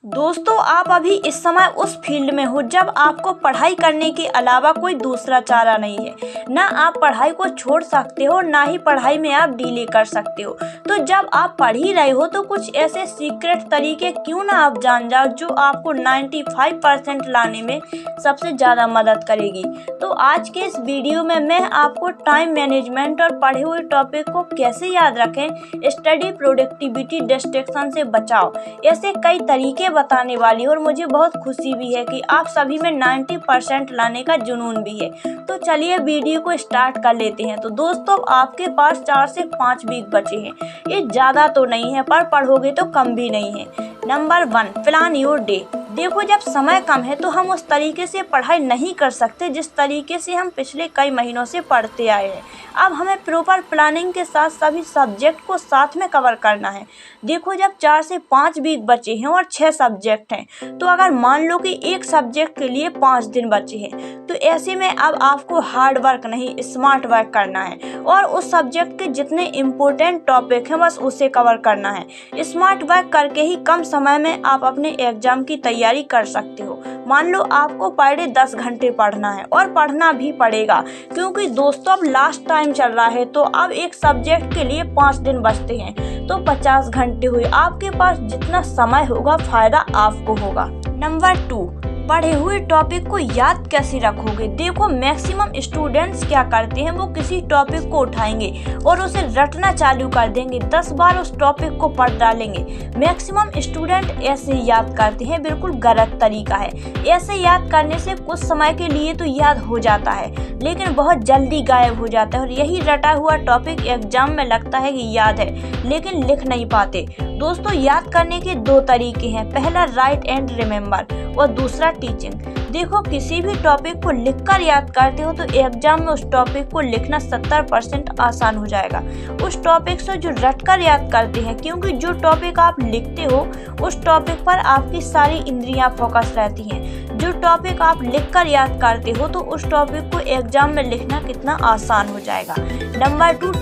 दोस्तों, आप अभी इस समय उस फील्ड में हो जब आपको पढ़ाई करने के अलावा कोई दूसरा चारा नहीं है। ना आप पढ़ाई को छोड़ सकते हो, ना ही पढ़ाई में आप डिले कर सकते हो। तो जब आप पढ़ ही रहे हो तो कुछ ऐसे सीक्रेट तरीके क्यों ना आप जान जाओ जो आपको 95% लाने में सबसे ज़्यादा मदद करेगी। तो आज के इस वीडियो में मैं आपको टाइम मैनेजमेंट और पढ़े हुए टॉपिक को कैसे याद रखें, स्टडी, प्रोडक्टिविटी, डिस्ट्रैक्शन से बचाओ, ऐसे कई तरीके बताने वाली हूँ। और मुझे बहुत खुशी भी है कि आप सभी में 90% लाने का जुनून भी है। तो चलिए वीडियो को स्टार्ट कर लेते हैं। तो दोस्तों, आपके पास 4 से 5 वीक बचे हैं। ये ज़्यादा तो नहीं है, पर पढ़ोगे तो कम भी नहीं है। Number 1, plan your day. देखो, जब समय कम है तो हम उस तरीके से पढ़ाई नहीं कर सकते जिस तरीके से हम पिछले कई महीनों से पढ़ते आए हैं। अब हमें प्रॉपर प्लानिंग के साथ सभी सब्जेक्ट को साथ में कवर करना है। देखो, जब 4 से 5 वीक बचे हैं और 6 सब्जेक्ट हैं, तो अगर मान लो कि एक सब्जेक्ट के लिए 5 दिन बचे हैं, तो ऐसे में अब आपको हार्ड वर्क नहीं, स्मार्ट वर्क करना है और उस सब्जेक्ट के जितने इम्पोर्टेंट टॉपिक हैं बस उसे कवर करना है। स्मार्ट वर्क करके ही कम समय में आप अपने एग्जाम की तैयारी कर सकते हो। मान लो आपको पर डे 10 घंटे पढ़ना है, और पढ़ना भी पड़ेगा क्योंकि दोस्तों अब लास्ट टाइम चल रहा है। तो अब एक सब्जेक्ट के लिए 5 दिन बचते हैं, तो 50 घंटे हुए। आपके पास जितना समय होगा फायदा आपको होगा। नंबर 2, पढ़े हुए टॉपिक को याद कैसे रखोगे। देखो, मैक्सिमम स्टूडेंट्स क्या करते हैं, वो किसी टॉपिक को उठाएंगे और उसे रटना चालू कर देंगे, 10 बार उस टॉपिक को पढ़ डालेंगे। मैक्सिमम स्टूडेंट ऐसे याद करते हैं, बिल्कुल गलत तरीका है। ऐसे याद करने से कुछ समय के लिए तो याद हो जाता है, लेकिन बहुत जल्दी गायब हो जाता है। और यही रटा हुआ टॉपिक एग्जाम में लगता है कि याद है, लेकिन लिख नहीं पाते। दोस्तों, याद करने के 2 तरीके हैं। पहला, राइट एंड रिमेम्बर, और दूसरा टीचिंग। देखो, किसी भी टॉपिक को लिखकर याद करते हो तो एग्जाम में उस टॉपिक को लिखना 70% आसान हो जाएगा उस टॉपिक से जो रटकर याद करते हैं, क्योंकि जो टॉपिक आप लिखते हो उस टॉपिक पर आपकी सारी इंद्रियां फोकस रहती हैं। जो टॉपिक आप लिखकर याद करते हो तो उस टॉपिक को एग्जाम में लिखना कितना आसान हो जाएगा। नंबर 2,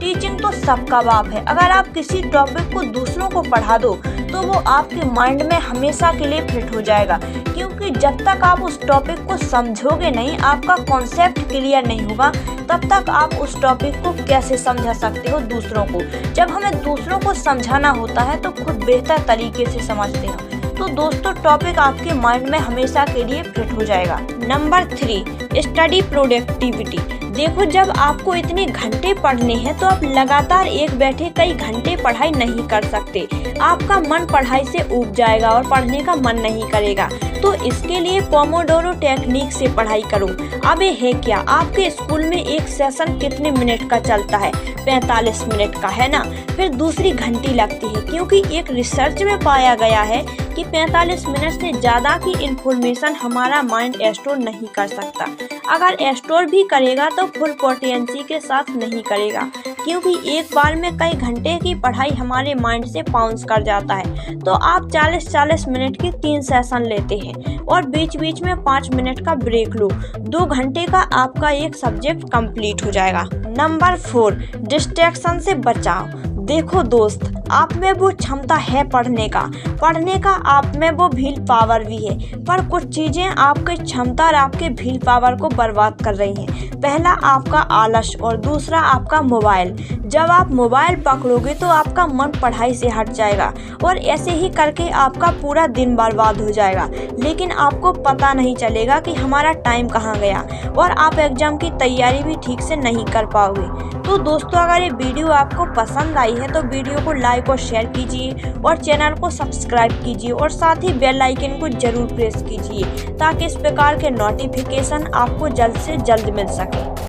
टीचिंग तो सबका बाप है। अगर आप किसी टॉपिक को दूसरों को पढ़ा दो तो वो आपके माइंड में हमेशा के लिए फिट हो जाएगा, क्योंकि जब तक आप उस टॉपिक को समझोगे नहीं, आपका कॉन्सेप्ट क्लियर नहीं होगा, तब तक आप उस टॉपिक को कैसे समझा सकते हो दूसरों को। जब हमें दूसरों को समझाना होता है तो खुद बेहतर तरीके से समझते हैं। तो दोस्तों, टॉपिक आपके माइंड में हमेशा के लिए फिट हो जाएगा। Number 3, study productivity. देखो, जब आपको इतने घंटे पढ़ने हैं तो आप लगातार एक बैठे कई घंटे पढ़ाई नहीं कर सकते। आपका मन पढ़ाई से ऊब जाएगा और पढ़ने का मन नहीं करेगा। तो इसके लिए पोमोडोरो टेक्निक से पढ़ाई करो। अब ये है क्या, आपके स्कूल में एक सेशन कितने मिनट का चलता है? 45 मिनट का, है ना। फिर दूसरी घंटी लगती है, क्योंकि एक रिसर्च में पाया गया है कि 45 मिनट से ज़्यादा की इन्फॉर्मेशन हमारा माइंड स्टोर नहीं कर सकता। अगर स्टोर भी करेगा तो फुल पोटेंसी के साथ नहीं करेगा, क्योंकि एक बार में कई घंटे की पढ़ाई हमारे माइंड से बाउंस कर जाता है। तो आप 40-40 मिनट के 3 सेशन लेते हैं और बीच बीच में 5 मिनट का ब्रेक लो। 2 घंटे का आपका एक सब्जेक्ट कंप्लीट हो जाएगा। नंबर 4, डिस्ट्रैक्शन से बचाओ। देखो दोस्त, आप में वो क्षमता है पढ़ने का आप में वो व्हील पावर भी है, पर कुछ चीज़ें आपकी क्षमता और आपके व्हील पावर को बर्बाद कर रही हैं। पहला, आपका आलस, और दूसरा आपका मोबाइल। जब आप मोबाइल पकड़ोगे तो आपका मन पढ़ाई से हट जाएगा और ऐसे ही करके आपका पूरा दिन बर्बाद हो जाएगा, लेकिन आपको पता नहीं चलेगा कि हमारा टाइम कहाँ गया और आप एग्जाम की तैयारी भी ठीक से नहीं कर पाओगे। तो दोस्तों, अगर ये वीडियो आपको पसंद आई है तो वीडियो को लाइक और शेयर कीजिए और चैनल को सब्सक्राइब कीजिए और साथ ही बेल आइकन को जरूर प्रेस कीजिए, ताकि इस प्रकार के नोटिफिकेशन आपको जल्द से जल्द मिल सके।